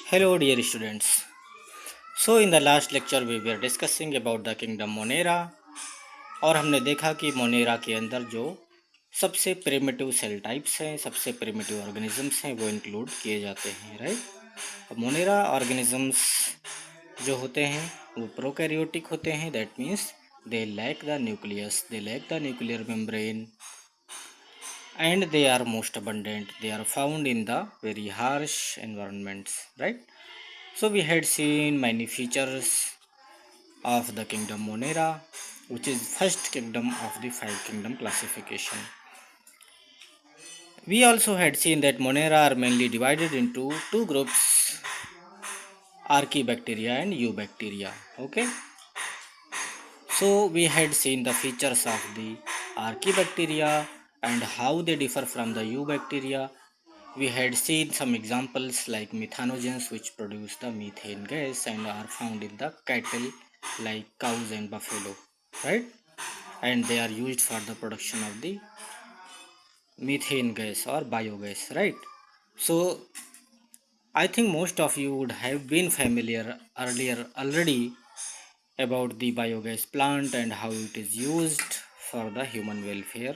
Hello, dear students. So, in the last lecture, we were discussing about the kingdom Monera और हमने देखा कि Monera के अंदर जो सबसे प्रिमिटिव सेल टाइप्स हैं, सबसे प्रिमिटिव ऑर्गेनिजम्स हैं, वो इंक्लूड किए जाते हैं, राइट। अब मोनेरा ऑर्गेनिजम्स जो होते हैं वो प्रोकैरियोटिक होते हैं, that means they lack the nucleus, they lack the nuclear membrane and they are most abundant. They are found in the very harsh environments, right? So we had seen many features of the kingdom Monera, which is first kingdom of the five kingdom classification. We also had seen that Monera are mainly divided into two groups, Archaebacteria and Eubacteria. Okay, so we had seen the features of the Archaebacteria and how they differ from the Eubacteria. We had seen some examples like methanogens, which produce the methane gas and are found in the cattle like cows and buffalo, right? And they are used for the production of the methane gas or biogas, right? So I think most of you would have been familiar earlier already about the biogas plant and how it is used for the human welfare.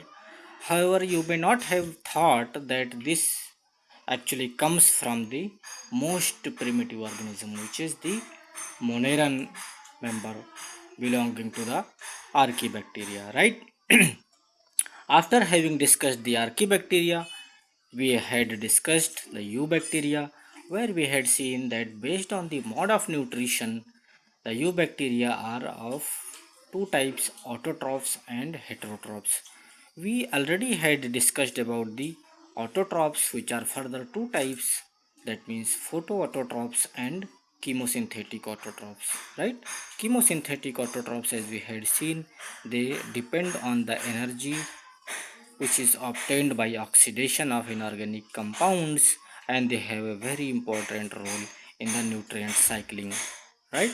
However, you may not have thought that this actually comes from the most primitive organism, which is the Moneran member belonging to the Archaebacteria, right? After having discussed the Archaebacteria, we had discussed the Eubacteria, where we had seen that based on the mode of nutrition, the Eubacteria are of two types, autotrophs and heterotrophs. We already had discussed about the autotrophs, which are further two types, that means photoautotrophs and chemosynthetic autotrophs, right? Chemosynthetic autotrophs, as we had seen, they depend on the energy which is obtained by oxidation of inorganic compounds, and they have a very important role in the nutrient cycling, right?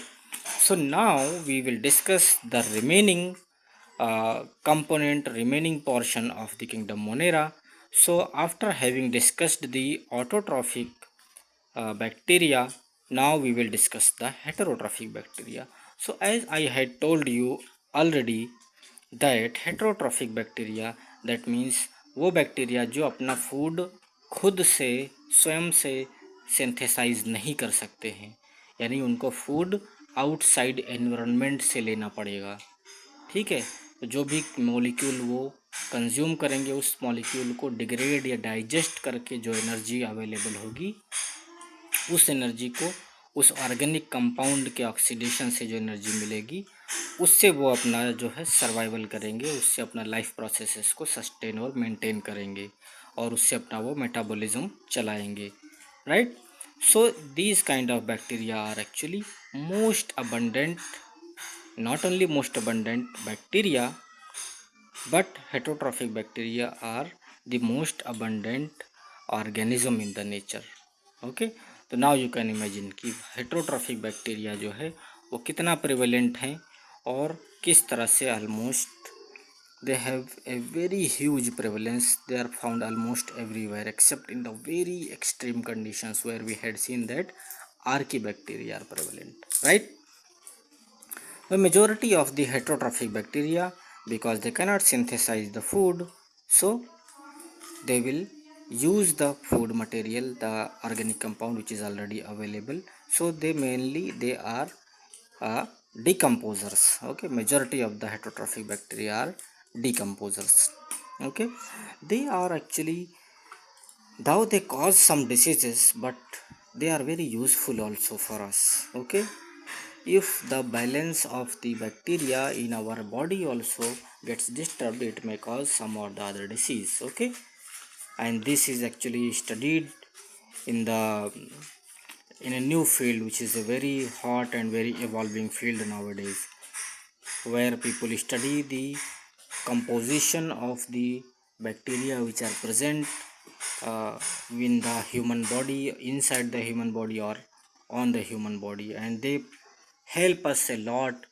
So now we will discuss the remaining portion of the kingdom Monera. So after having discussed the autotrophic bacteria, now we will discuss the heterotrophic bacteria. So as I had told you already that heterotrophic bacteria that means वो bacteria जो अपना food खुद से स्वयं से synthesise नहीं कर सकते हैं, यानी उनको फूड आउटसाइड एनवायरनमेंट से लेना पड़ेगा, ठीक है। तो जो भी मॉलिक्यूल वो कंज्यूम करेंगे उस मॉलिक्यूल को डिग्रेड या डाइजेस्ट करके जो एनर्जी अवेलेबल होगी, उस एनर्जी को उस ऑर्गेनिक कंपाउंड के ऑक्सीडेशन से जो एनर्जी मिलेगी उससे वो अपना जो है सर्वाइवल करेंगे, उससे अपना लाइफ प्रोसेसेस को सस्टेन और मेंटेन करेंगे और उससे अपना वो मेटाबॉलिज्म चलाएंगे, right. So these kind of bacteria are actually most abundant, not only most abundant bacteria, but heterotrophic bacteria are the most abundant organism in the nature. Okay, तो now you can imagine कि heterotrophic bacteria जो है वो कितना prevalent हैं और किस तरह से almost they have a very huge prevalence. They are found almost everywhere except in the very extreme conditions where we had seen that archaebacteria are prevalent, right? The majority of the heterotrophic bacteria, because they cannot synthesize the food, so they will use the food material, the organic compound which is already available. So they are decomposers. Okay, majority of the heterotrophic bacteria are decomposers. Okay, they are actually, though they cause some diseases, but they are very useful also for us. Okay, if the balance of the bacteria in our body also gets disturbed, it may cause some or the other disease. Okay, and this is actually studied in the in a new field which is a very hot and very evolving field nowadays, where people study the composition of the bacteria which are present in the human body, inside the human body or on the human body, and they help us a lot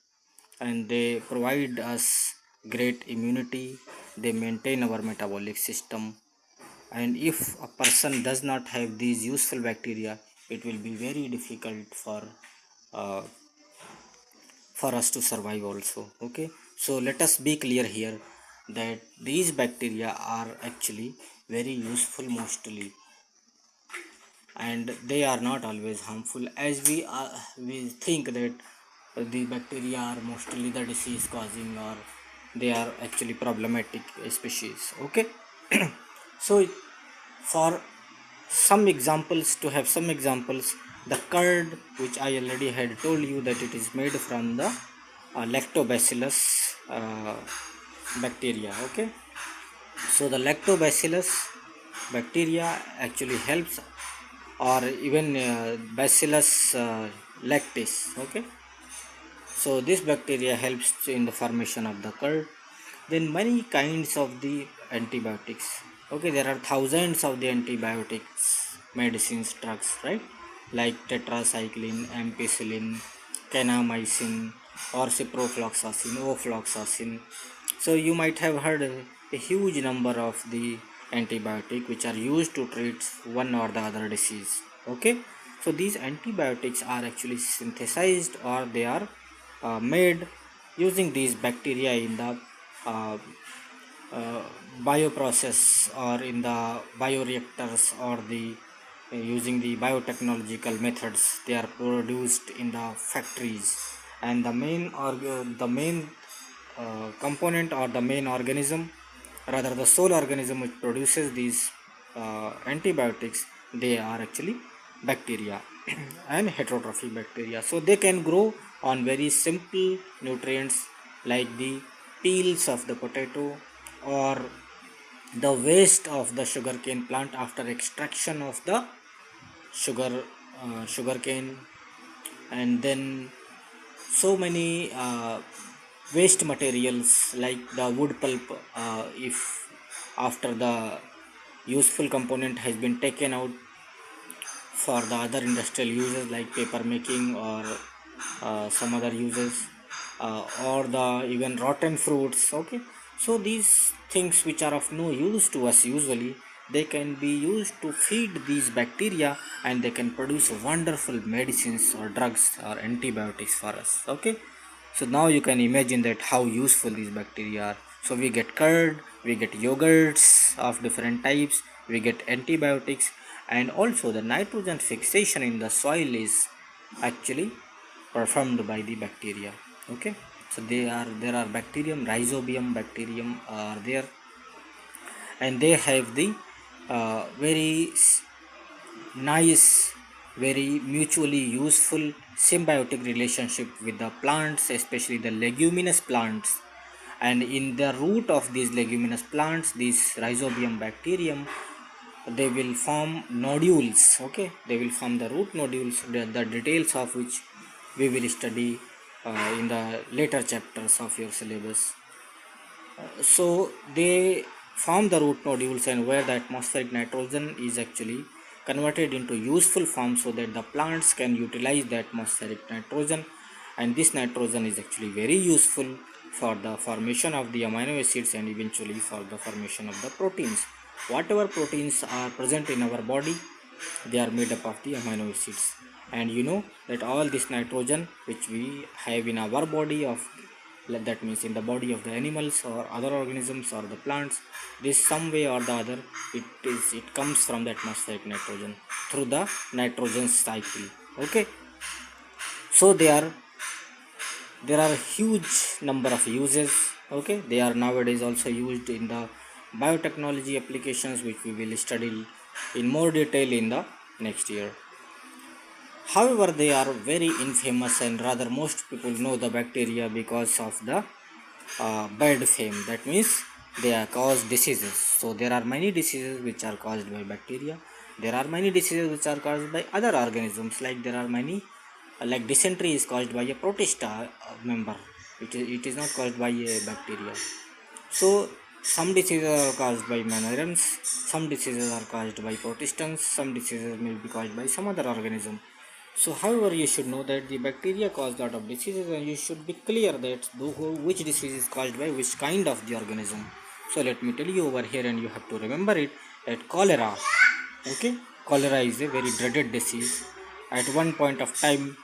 and they provide us great immunity, they maintain our metabolic system. And if a person does not have these useful bacteria, it will be very difficult uh, for us to survive also. Okay, so let us be clear here that these bacteria are actually very useful mostly, and they are not always harmful as we think that the bacteria are mostly the disease causing, or they are actually problematic species. Okay. So for some examples, to have some examples, the curd, which I already had told you that it is made from the lactobacillus bacteria. Okay, so the lactobacillus bacteria actually helps, or even bacillus lactis. Okay, so this bacteria helps in the formation of the curd. Then many kinds of the antibiotics. Okay, there are thousands of the antibiotics, medicines, drugs, right? Like tetracycline, ampicillin, kanamycin, or ciprofloxacin, ofloxacin. So you might have heard a huge number of the antibiotic which are used to treat one or the other disease. Okay, so these antibiotics are actually synthesized, or they are made using these bacteria in the uh, uh, bioprocess, or in the bioreactors, or the using the biotechnological methods. They are produced in the factories, and the main component, or the main organism, rather the sole organism which produces these antibiotics, they are actually bacteria and heterotrophic bacteria. So they can grow on very simple nutrients like the peels of the potato, or the waste of the sugarcane plant after extraction of the sugar sugarcane. And then so many waste materials like the wood pulp, if after the useful component has been taken out for the other industrial uses like paper making, or some other uses, or the even rotten fruits. Okay, so these things which are of no use to us usually, they can be used to feed these bacteria, and they can produce wonderful medicines or drugs or antibiotics for us. Okay, so now you can imagine that how useful these bacteria are. So we get curd, we get yogurts of different types, we get antibiotics, and also the nitrogen fixation in the soil is actually performed by the bacteria. Okay, so there are bacterium, rhizobium bacterium are there, and they have the very nice, very mutually useful symbiotic relationship with the plants, especially the leguminous plants. And in the root of these leguminous plants, these rhizobium bacterium, they will form nodules. Okay, they will form the root nodules, the details of which we will study in the later chapters of your syllabus. So they form the root nodules, and where the atmospheric nitrogen is actually converted into useful form, so that the plants can utilize the atmospheric nitrogen. And this nitrogen is actually very useful for the formation of the amino acids, and eventually for the formation of the proteins. Whatever proteins are present in our body, they are made up of the amino acids. And you know that all this nitrogen which we have in our body, of that means in the body of the animals or other organisms or the plants, this some way or the other, it comes from the atmospheric nitrogen through the nitrogen cycle. Okay, so there are huge number of uses. Okay, they are nowadays also used in the biotechnology applications, which we will study in more detail in the next year. However, they are very infamous, and rather most people know the bacteria because of the bad fame. That means they are cause diseases. So there are many diseases which are caused by bacteria. There are many diseases which are caused by other organisms. Like there are many, like dysentery is caused by a protista member. It is not caused by a bacteria. So some diseases are caused by manurins, some diseases are caused by protistans, some diseases may be caused by some other organism. So however, you should know that the bacteria cause lot of diseases, and you should be clear that which disease is caused by which kind of the organism. So let me tell you over here, and you have to remember it, that cholera. Okay, cholera is a very dreaded disease, At one point of time,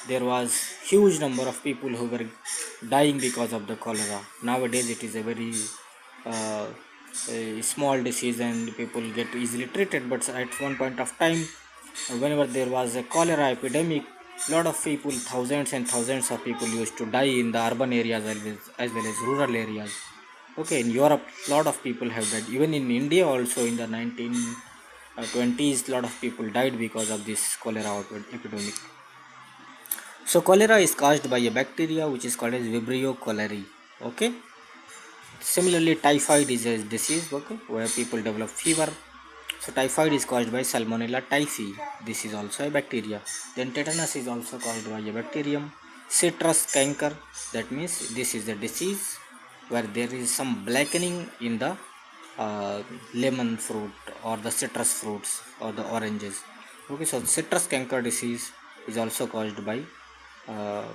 there was huge number of people who were dying because of the cholera. Nowadays, it is a very uh, a small disease and people get easily treated. But at one point of time, whenever there was a cholera epidemic, lot of people, thousands and thousands of people used to die in the urban areas as well as rural areas. Okay, in Europe, lot of people have died. Even in India, also in the 1920s, lot of people died because of this cholera epidemic. So cholera is caused by a bacteria which is called as Vibrio cholerae. Okay. Similarly, typhoid is a disease, okay, where people develop fever. So typhoid is caused by Salmonella typhi. This is also a bacteria. Then tetanus is also caused by a bacterium. Citrus canker. That means this is a disease where there is some blackening in the lemon fruit or the citrus fruits or the oranges. Okay, so citrus canker disease is also caused by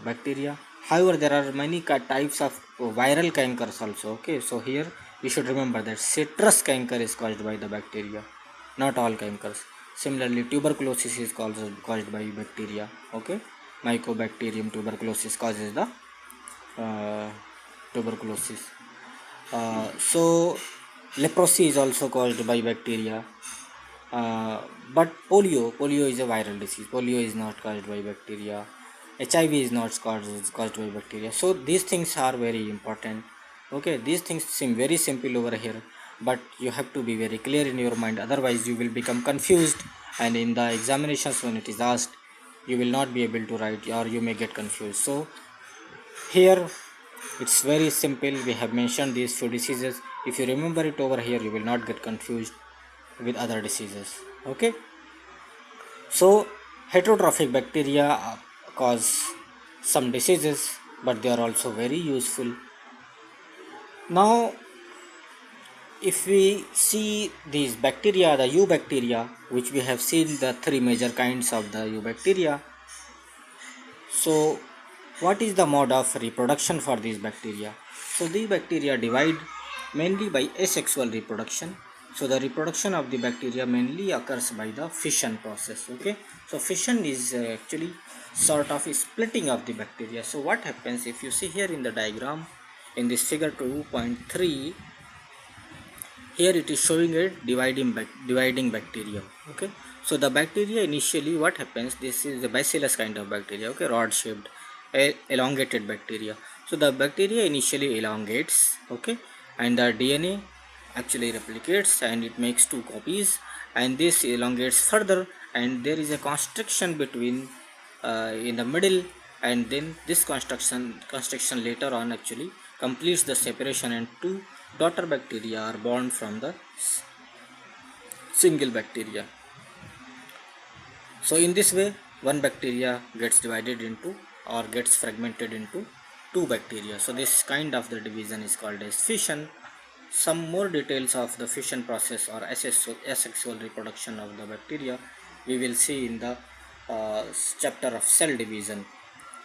bacteria. However, there are many types of viral cankers also. Okay, so here we should remember that citrus canker is caused by the bacteria, not all cankers. Similarly, tuberculosis is caused by bacteria. Okay, Mycobacterium tuberculosis causes the uh, tuberculosis. So leprosy is also caused by bacteria. But polio is a viral disease. Polio is not caused by bacteria. HIV is not caused by bacteria. So these things are very important. Okay, these things seem very simple over here, but you have to be very clear in your mind. Otherwise, you will become confused, and in the examinations when it is asked, you will not be able to write, or you may get confused. So here it's very simple. We have mentioned these few diseases. If you remember it over here, you will not get confused with other diseases. Okay, so heterotrophic bacteria cause some diseases, but they are also very useful. Now if we see these bacteria, the eubacteria, which we have seen the three major kinds of the eubacteria. So what is the mode of reproduction for these bacteria? So these bacteria divide mainly by asexual reproduction. So the reproduction of the bacteria mainly occurs by the fission process. Okay, so fission is actually sort of a splitting of the bacteria. So what happens, if you see here in the diagram in this figure 2.3, here it is showing a dividing bacterium. Okay, so the bacteria initially, what happens, this is a bacillus kind of bacteria. Okay, rod shaped elongated bacteria. So the bacteria initially elongates. Okay, and the DNA actually replicates and it makes two copies, and this elongates further, and there is a constriction between in the middle, and then this constriction later on actually completes the separation, and two daughter bacteria are born from the single bacteria. So in this way, one bacteria gets divided into or gets fragmented into two bacteria. So this kind of the division is called as fission. Some more details of the fission process or asexual reproduction of the bacteria we will see in the uh, chapter of cell division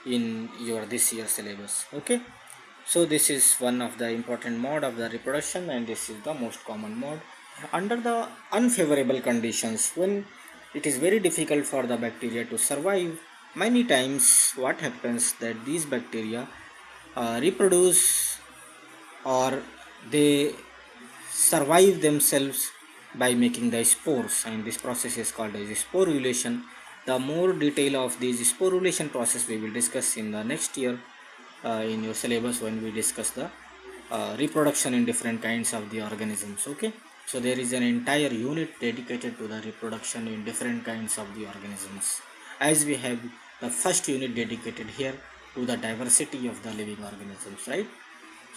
in your this year syllabus. Okay, so this is one of the important mode of the reproduction, and this is the most common mode. Under the unfavorable conditions, when it is very difficult for the bacteria to survive, many times what happens that these bacteria reproduce, or they survive themselves by making the spores, and this process is called as sporulation. The more detail of this sporulation process we will discuss in the next year in your syllabus when we discuss the reproduction in different kinds of the organisms. Okay, so there is an entire unit dedicated to the reproduction in different kinds of the organisms, as we have the first unit dedicated here to the diversity of the living organisms, right?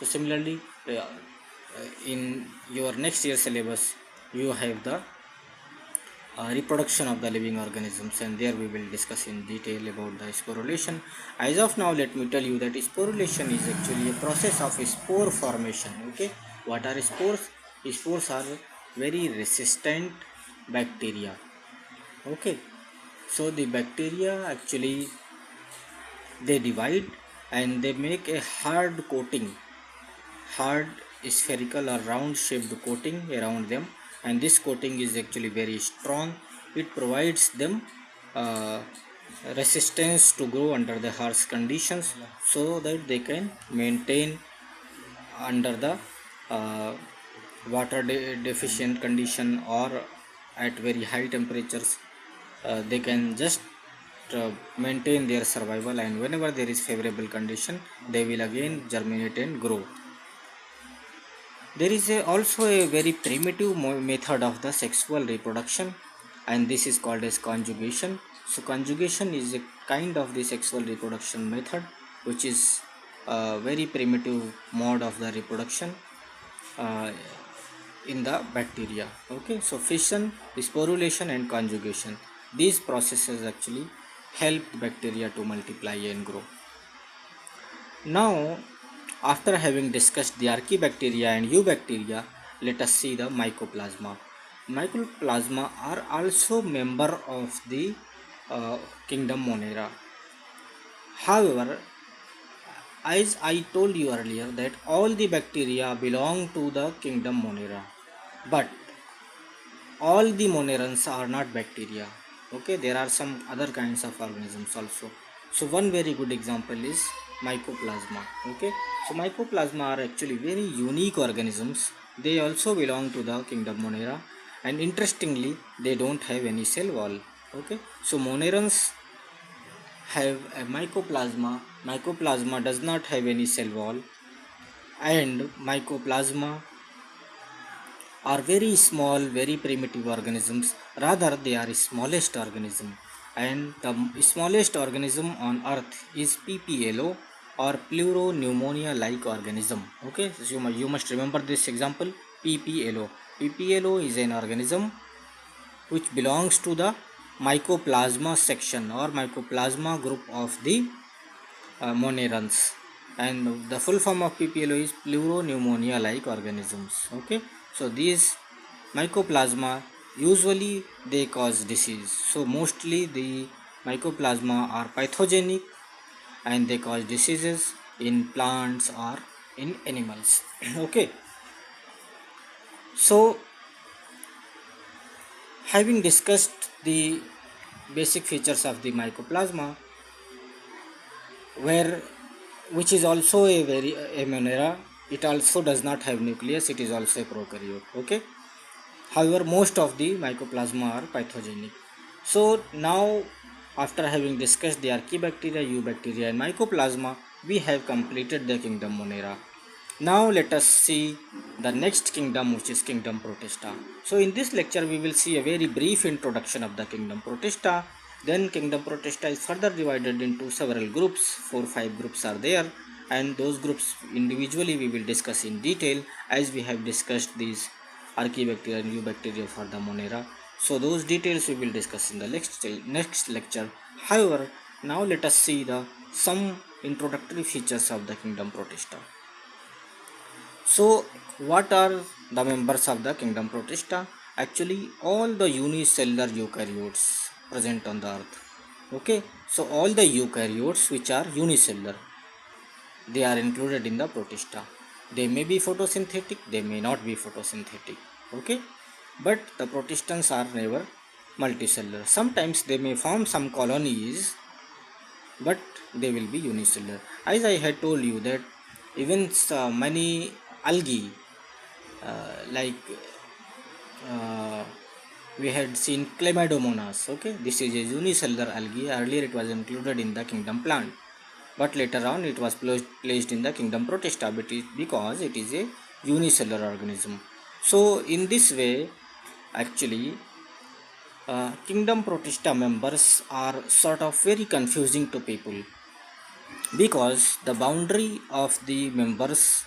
So similarly, in your next year syllabus, you have the reproduction of the living organisms, and there we will discuss in detail about the sporulation. As of now, let me tell you that sporulation is actually a process of spore formation. Okay, what are spores? Spores are very resistant bacteria. Okay, so the bacteria actually they divide and they make a hard spherical or round shaped coating around them, and this coating is actually very strong. It provides them uh, resistance to grow under the harsh conditions, so that they can maintain under the uh, water deficient condition, or at very high temperatures. They can just maintain their survival, and whenever there is favorable condition, they will again germinate and grow. There is also a very primitive method of the sexual reproduction, and this is called as conjugation. So conjugation is a kind of the sexual reproduction method, which is a very primitive mode of the reproduction uh, in the bacteria. Okay, so fission, sporulation, and conjugation, these processes actually help bacteria to multiply and grow. Now, after having discussed the archaebacteria and eubacteria, let us see the mycoplasma. Mycoplasma are also member of the kingdom Monera. However, as I told you earlier, that all the bacteria belong to the kingdom Monera, but all the monerans are not bacteria. Okay, there are some other kinds of organisms also. So one very good example is mycoplasma. Okay, so mycoplasma are actually very unique organisms. They also belong to the kingdom Monera, and interestingly, they don't have any cell wall. Okay, so monerans have a mycoplasma. Mycoplasma does not have any cell wall, and mycoplasma are very small, very primitive organisms. Rather, they are smallest organism, and the smallest organism on Earth is PPLO, or Pleuropneumonia-like organism. Okay, so you must remember this example, PPLO. PPLO is an organism which belongs to the Mycoplasma section or Mycoplasma group of the monerans, and the full form of PPLO is Pleuropneumonia like organisms. Okay, so these mycoplasma usually they cause disease, so mostly the mycoplasma are pathogenic and they cause diseases in plants or in animals. Okay, so having discussed the basic features of the mycoplasma, where which is also a very a monera, it also does not have nucleus, it is also a prokaryote. Okay, however most of the mycoplasma are pathogenic. So now, after having discussed the archaebacteria, eubacteria, and mycoplasma, we have completed the kingdom Monera. Now let us see the next kingdom, which is kingdom Protista. So in this lecture we will see a very brief introduction of the kingdom Protista. Then kingdom Protista is further divided into several groups. 4-5 groups are there, and those groups individually we will discuss in detail, as we have discussed these archaebacteria and eubacteria for the Monera. So those details we will discuss in the next lecture. However, now let us see the some introductory features of the kingdom Protista. So, what are the members of the kingdom Protista? Actually, all the unicellular eukaryotes present on the earth. Okay, so all the eukaryotes which are unicellular, they are included in the Protista. They may be photosynthetic, they may not be photosynthetic. Okay, but the Protistans are never multicellular. Sometimes they may form some colonies, but they will be unicellular. As I had told you that even many algae, like uh, we had seen Chlamydomonas. Okay, this is a unicellular algae. Earlier it was included in the kingdom plant, but later on it was placed in the kingdom Protista because it is a unicellular organism. So in this way, actually, kingdom Protista members are sort of very confusing to people, because the boundary of the members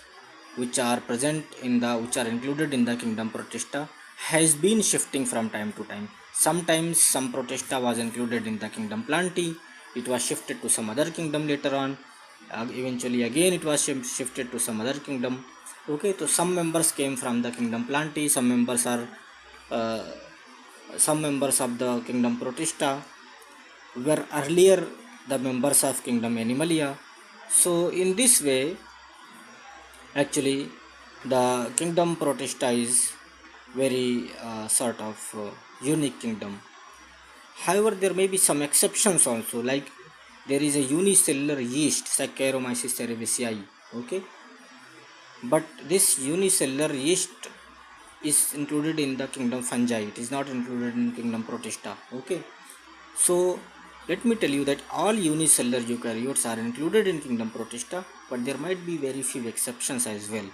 which are present in the which are included in the kingdom Protista has been shifting from time to time. Sometimes some Protista was included in the kingdom Plantae, it was shifted to some other kingdom later on, eventually again it was shifted to some other kingdom. Okay, so some members came from the kingdom Plantae, uh, some members of the kingdom Protista were earlier the members of kingdom Animalia. So in this way, actually, the kingdom Protista is very sort of unique kingdom. However, there may be some exceptions also, like there is a unicellular yeast, Saccharomyces cerevisiae. Okay, but this unicellular yeast is included in the kingdom fungi. It is not included in kingdom protista. Okay, so let me tell you that all unicellular eukaryotes are included in kingdom protista, but there might be very few exceptions as well.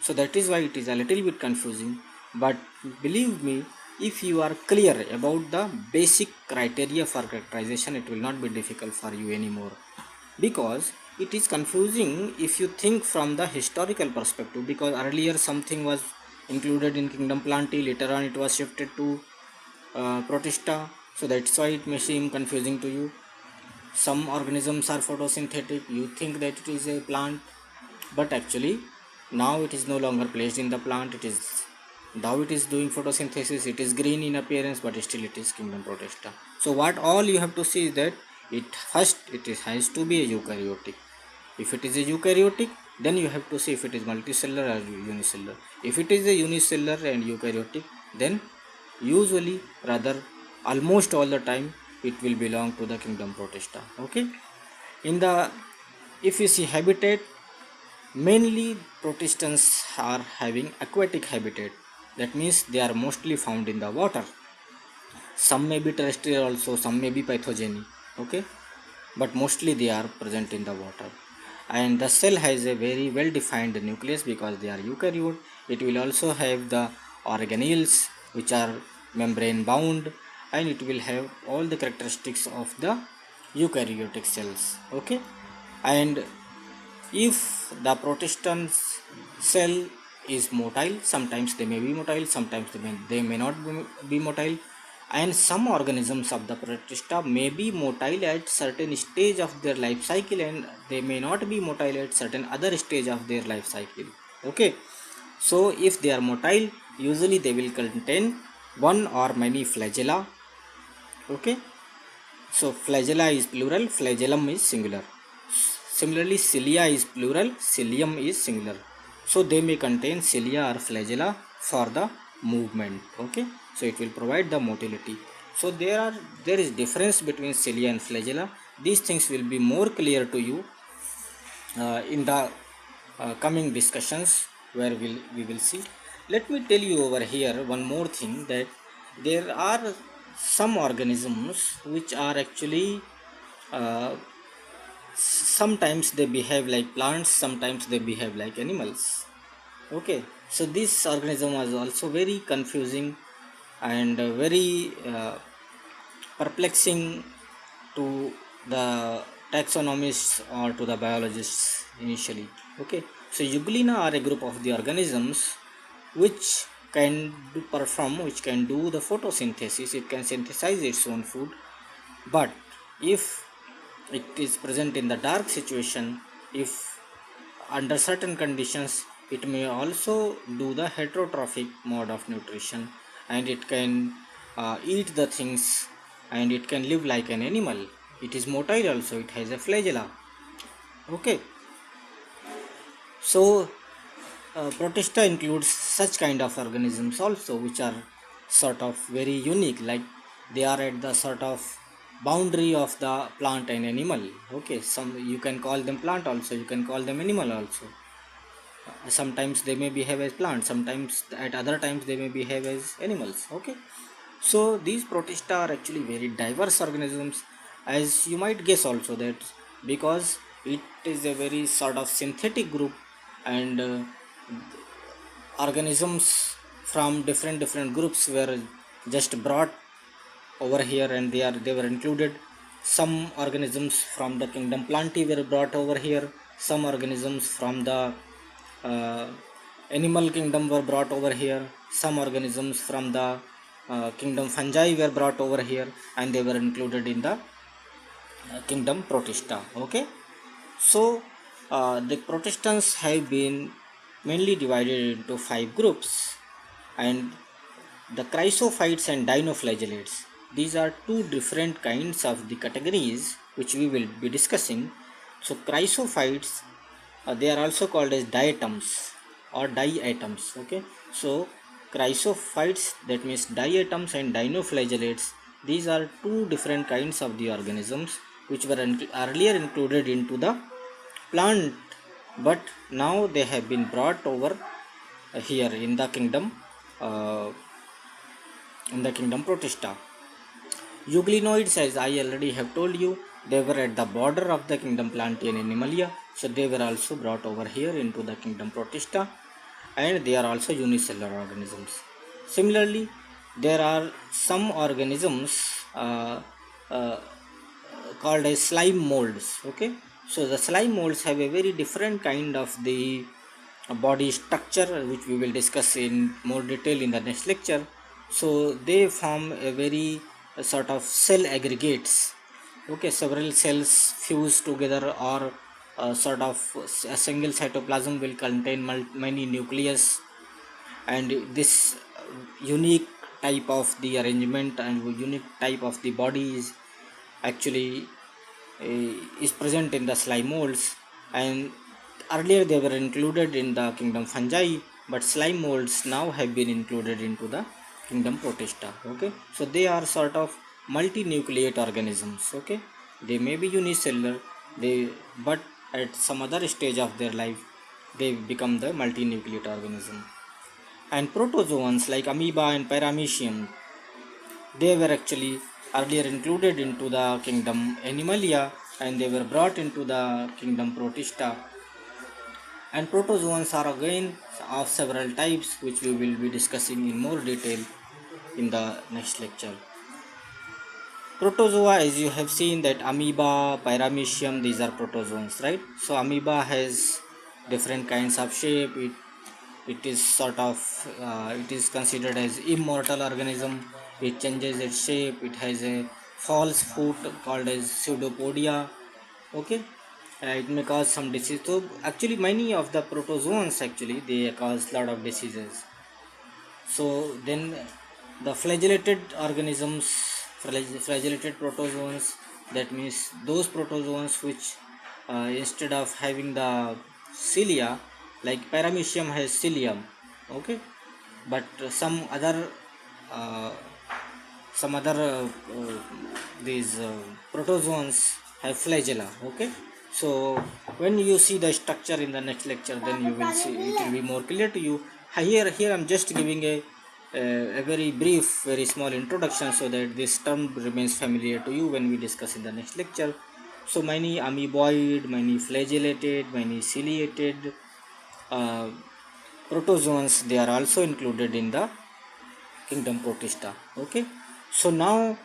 So that is why it is a little bit confusing. But believe me, if you are clear about the basic criteria for characterization, it will not be difficult for you anymore, because it is confusing if you think from the historical perspective, because earlier something was included in kingdom plantae, later on it was shifted to protista, so that's why it may seem confusing to you. Some organisms are photosynthetic, you think that it is a plant, but actually now it is no longer placed in the plant. It is now it is doing photosynthesis. It is green in appearance, but still it is kingdom protista. So what all you have to see is that it has to be a eukaryotic. If it is a eukaryotic, then you have to see if it is multicellular or unicellular. If it is a unicellular and eukaryotic, then usually, rather almost all the time, it will belong to the kingdom protista. Okay, in the if you see habitat, mainly protistans are having aquatic habitat. That means they are mostly found in the water. Some may be terrestrial also, some may be pathogenic. Okay, but mostly they are present in the water. And the cell has a very well defined nucleus because they are eukaryote. It will also have the organelles which are membrane bound, and it will have all the characteristics of the eukaryotic cells. Okay, and if the protistans cell is motile, sometimes they may be motile, sometimes they may not be motile, and some organisms of the protista may be motile at certain stage of their life cycle, and they may not be motile at certain other stage of their life cycle. Okay, so if they are motile, usually they will contain one or many flagella. Okay, so flagella is plural, flagellum is singular. Similarly, cilia is plural, cilium is singular. So they may contain cilia or flagella for the movement. Okay, so it will provide the motility. So there is difference between cilia and flagella. These things will be more clear to you in the coming discussions where we will see. Let me tell you over here one more thing, that there are some organisms which are actually uh, sometimes they behave like plants, sometimes they behave like animals. Okay, so this organism was also very confusing and very perplexing to the taxonomists or to the biologists initially. Okay, so Euglena are a group of the organisms which which can do the photosynthesis. It can synthesize its own food, but if it is present in the dark situation, if under certain conditions, it may also do the heterotrophic mode of nutrition, and it can eat the things, and it can live like an animal. It is motile also, it has a flagella. Okay, so protista includes such kind of organisms also, which are sort of very unique, like they are at the sort of boundary of the plant and animal. Okay, some you can call them plant also, you can call them animal also. Sometimes they may behave as plants, sometimes at other times they may behave as animals. Okay, so these protista are actually very diverse organisms, as you might guess also that, because it is a very sort of synthetic group, and organisms from different groups were just brought over here, and they were included. Some organisms from the kingdom plantae were brought over here, some organisms from the uh, animal kingdom were brought over here, some organisms from the kingdom fungi were brought over here, and they were included in the kingdom protista. Okay, so the protistans have been mainly divided into 5 groups, and the chrysophytes and dinoflagellates, these are two different kinds of the categories which we will be discussing. So chrysophytes, they are also called as diatoms or diatoms. Okay, so chrysophytes, that means diatoms, and dinoflagellates, These are two different kinds of the organisms which were earlier included into the plant, but now they have been brought over here uh, in the kingdom Protista. Euglenoids, as I already have told you, they were at the border of the kingdom Plantae and Animalia, so they were also brought over here into the kingdom Protista, and they are also unicellular organisms. Similarly, there are some organisms uh, called as slime molds. Okay, so the slime molds have a very different kind of the body structure, which we will discuss in more detail in the next lecture. So they form a very sort of cell aggregates. Okay, several cells fuse together, or sort of a single cytoplasm will contain many nucleus, and this unique type of the arrangement and unique type of the body is actually is present in the slime molds. And earlier they were included in the kingdom fungi, but slime molds now have been included into the kingdom Protista. Okay, so they are sort of multinucleate organisms. Okay, they may be unicellular, they but at some other stage of their life they become the multinucleate organism. And protozoans like amoeba and paramecium, they were actually earlier included into the kingdom Animalia, and they were brought into the kingdom Protista. And protozoans are again of several types, which we will be discussing in more detail in the next lecture. Protozoa, as you have seen, that amoeba, paramecium, these are protozoans, right? So amoeba has different kinds of shape. It is sort of it is considered as immortal organism. It changes its shape. It has a false foot called as pseudopodia. Okay, it may cause some disease. So actually, many of the protozoans actually they cause lot of diseases. So then the flagellated organisms, flagellated protozoans, that means those protozoans which instead of having the cilia, like paramecium has cilium. Okay, but uh, some other these protozoans have flagella. Okay, so when you see the structure in the next lecture, then you will see it will be more clear to you. Here I'm just giving a very brief, very small introduction, so that this term remains familiar to you when we discuss in the next lecture. So many amoeboid, many flagellated, many ciliated uh, protozoans, they are also included in the kingdom Protista. Okay, so now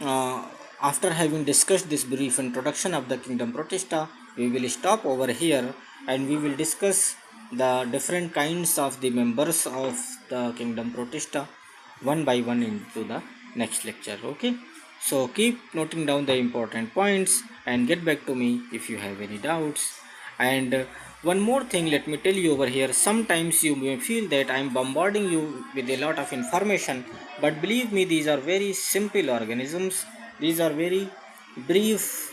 uh, after having discussed this brief introduction of the kingdom Protista, we will stop over here and we will discuss the different kinds of the members of the kingdom Protista one by one into the next lecture. Okay, so keep noting down the important points and get back to me if you have any doubts. And one more thing, let me tell you over here, sometimes you may feel that I am bombarding you with a lot of information, but believe me, these are very simple organisms. These are very brief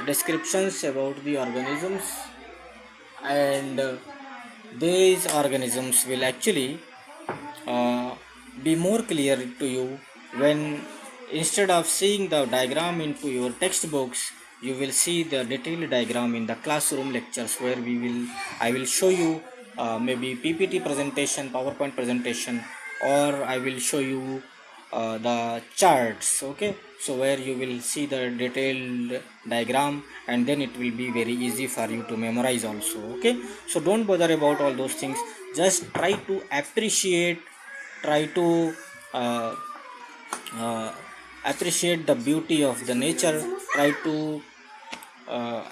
descriptions about the organisms, and these organisms will actually uh, be more clear to you when, instead of seeing the diagram into your textbooks, you will see the detailed diagram in the classroom lectures, where I will show you maybe PPT presentation, PowerPoint presentation, or I will show you the charts. Okay, so where you will see the detailed diagram, and then it will be very easy for you to memorize also. Okay, so don't bother about all those things, just try to uh, uh, appreciate the beauty of the nature, try to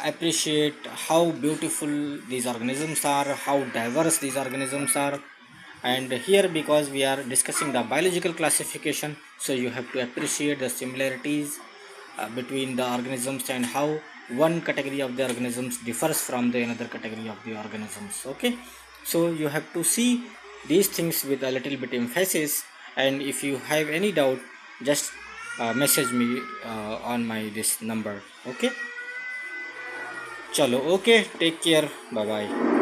appreciate how beautiful these organisms are, how diverse these organisms are. And here, because we are discussing the biological classification, so you have to appreciate the similarities between the organisms, and how one category of the organisms differs from the another category of the organisms. Okay, so you have to see these things with a little bit emphasis, and if you have any doubt, just message me on my this number. Okay, chalo, okay, take care, bye bye.